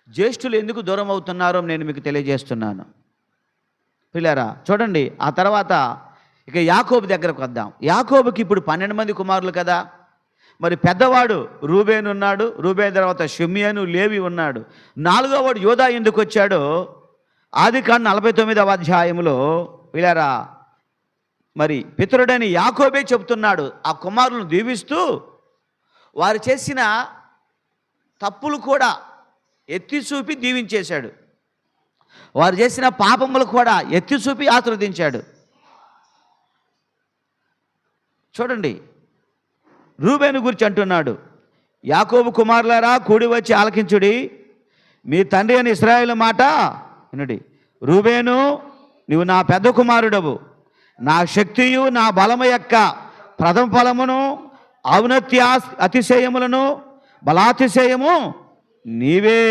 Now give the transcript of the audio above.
జ్యేష్ఠులు ఎందుకు దూరం అవుతున్నారో నేను మీకు తెలియజేస్తున్నాను. పిల్లారా చూడండి, ఆ తర్వాత ఇక యాకోబు దగ్గరకు వద్దాం. యాకోబుకి ఇప్పుడు 12 మంది కుమారులు కదా. మరి పెద్దవాడు రూబేను ఉన్నాడు, రూబేను తర్వాత షిమ్యోను, లేవి ఉన్నాడు. 4వ వాడు యోధా ఎందుకు వచ్చాడో ఆదికాండం 49వ అధ్యాయంలో పిల్లారా మరి పితరుడని యాకోబే చెబుతున్నాడు. ఆ కుమారులను దీవిస్తూ వారు చేసిన తప్పులు కూడా ఎత్తి చూపి దీవించేశాడు. వారు చేసిన పాపములు కూడా ఎత్తి చూపి ఆశీర్వదించాడు. చూడండి, రూబేను గురించి అంటున్నాడు, యాకోబు కుమారులారా కూడి వచ్చి ఆలకించుడి, మీ తండ్రి అని ఇశ్రాయేలు మాట వినుడి. రూబేను, నీవు నా పెద్ద కుమారుడవు, నా శక్తియు నా బలము యొక్క ప్రథమ ఫలమును ఔన్నత్య అతిశయములను బలాతిశయము నీవే.